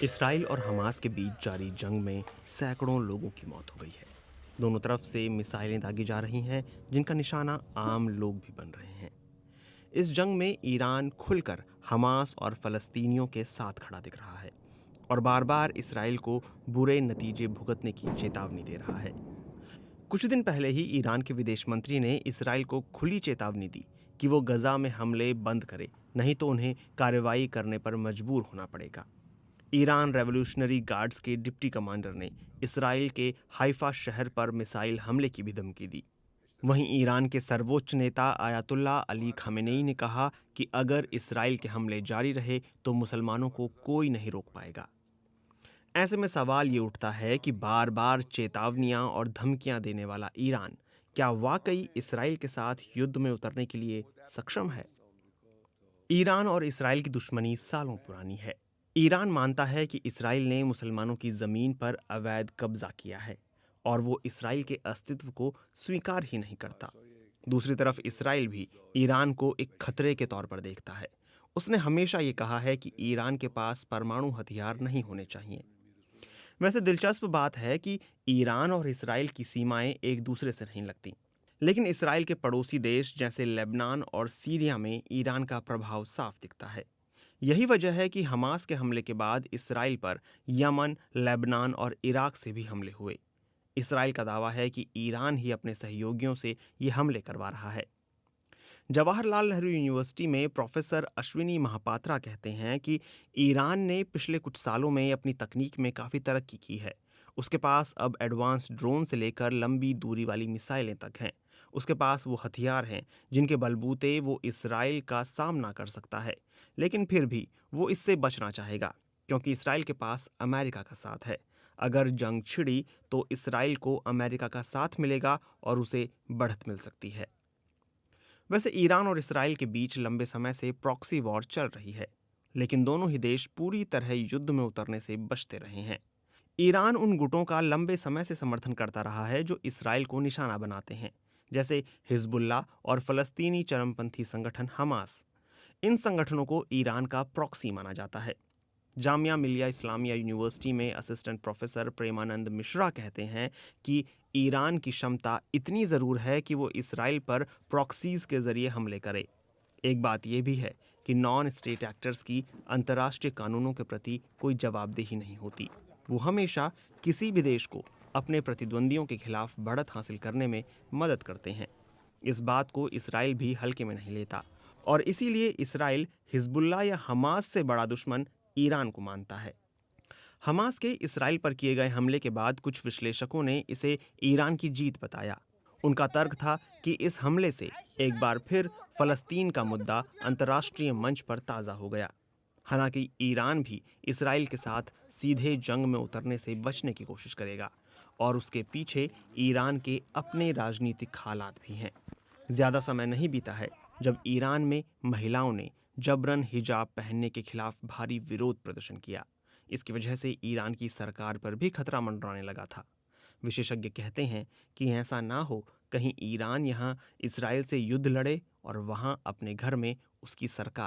Israel और Hamas के बीच जारी जंग में सैकड़ों लोगों की मौत हो गई है। दोनों तरफ से मिसाइलें दागी जा रही हैं, जिनका निशाना आम लोग भी बन रहे हैं। इस जंग में ईरान खुलकर हमास और फलस्तीनियों के साथ खड़ा दिख रहा है और बार बार इसराइल को बुरे नतीजे भुगतने की चेतावनी दे रहा है। कुछ दिन पहले ही ईरान के विदेश मंत्री ने इसराइल को खुली चेतावनी दी कि वो गजा में हमले बंद करे, नहीं तो उन्हें कार्रवाई करने पर मजबूर होना पड़ेगा। ईरान रेवोल्यूशनरी गार्ड्स के डिप्टी कमांडर ने इसराइल के हाइफा शहर पर मिसाइल हमले की भी धमकी दी। वहीं ईरान के सर्वोच्च नेता आयतुल्लाह अली खामेनेई ने कहा कि अगर इसराइल के हमले जारी रहे तो मुसलमानों को कोई नहीं रोक पाएगा। ऐसे में सवाल ये उठता है कि बार बार चेतावनियां और धमकियां देने वाला ईरान क्या वाकई इसराइल के साथ युद्ध में उतरने के लिए सक्षम है? ईरान और इसराइल की दुश्मनी सालों पुरानी है। ईरान मानता है कि इसराइल ने मुसलमानों की जमीन पर अवैध कब्जा किया है और वो इसराइल के अस्तित्व को स्वीकार ही नहीं करता। दूसरी तरफ इसराइल भी ईरान को एक खतरे के तौर पर देखता है। उसने हमेशा ये कहा है कि ईरान के पास परमाणु हथियार नहीं होने चाहिए। वैसे दिलचस्प बात है कि ईरान और इसराइल की सीमाएं एक दूसरे से नहीं लगती, लेकिन इसराइल के पड़ोसी देश जैसे लेबनान और सीरिया में ईरान का प्रभाव साफ दिखता है। यही वजह है कि हमास के हमले के बाद इसराइल पर यमन, लेबनान और इराक से भी हमले हुए। इसराइल का दावा है कि ईरान ही अपने सहयोगियों से ये हमले करवा रहा है। जवाहरलाल नेहरू यूनिवर्सिटी में प्रोफेसर अश्विनी महापात्रा कहते हैं कि ईरान ने पिछले कुछ सालों में अपनी तकनीक में काफ़ी तरक्की की है। उसके पास अब एडवांस ड्रोन से लेकर लंबी दूरी वाली मिसाइलें तक हैं। उसके पास वो हथियार हैं जिनके बलबूते वो इसराइल का सामना कर सकता है, लेकिन फिर भी वो इससे बचना चाहेगा क्योंकि इसराइल के पास अमेरिका का साथ है। अगर जंग छिड़ी तो इसराइल को अमेरिका का साथ मिलेगा और उसे बढ़त मिल सकती है। वैसे ईरान और इसराइल के बीच लंबे समय से प्रॉक्सी वॉर चल रही है, लेकिन दोनों ही देश पूरी तरह युद्ध में उतरने से बचते रहे हैं। ईरान उन गुटों का लंबे समय से समर्थन करता रहा है जो इसराइल को निशाना बनाते हैं, जैसे हिजबुल्लाह और फलस्तीनी चरमपंथी संगठन हमास। इन संगठनों को ईरान का प्रॉक्सी माना जाता है। जामिया मिलिया इस्लामिया यूनिवर्सिटी में असिस्टेंट प्रोफेसर प्रेमानंद मिश्रा कहते हैं कि ईरान की क्षमता इतनी ज़रूर है कि वो इसराइल पर प्रॉक्सीज के जरिए हमले करे। एक बात यह भी है कि नॉन स्टेट एक्टर्स की अंतर्राष्ट्रीय कानूनों के प्रति कोई जवाबदेही नहीं होती। वो हमेशा किसी भी देश को अपने प्रतिद्वंदियों के खिलाफ बढ़त हासिल करने में मदद करते हैं। इस बात को इसराइल भी हल्के में नहीं लेता और इसीलिए इसराइल हिजबुल्लाह या हमास से बड़ा दुश्मन ईरान को मानता है। हमास के इसराइल पर किए गए हमले के बाद कुछ विश्लेषकों ने इसे ईरान की जीत बताया। उनका तर्क था कि इस हमले से एक बार फिर फलस्तीन का मुद्दा अंतर्राष्ट्रीय मंच पर ताज़ा हो गया। हालांकि ईरान भी इसराइल के साथ सीधे जंग में उतरने से बचने की कोशिश करेगा और उसके पीछे ईरान के अपने राजनीतिक हालात भी हैं। ज़्यादा समय नहीं बीता है जब ईरान में महिलाओं ने जबरन हिजाब पहनने के खिलाफ भारी विरोध प्रदर्शन किया। इसकी वजह से ईरान की सरकार पर भी खतरा मंडराने लगा था। विशेषज्ञ कहते हैं कि ऐसा ना हो कहीं ईरान यहाँ इसराइल से युद्ध लड़े और वहाँ अपने घर में उसकी सरकार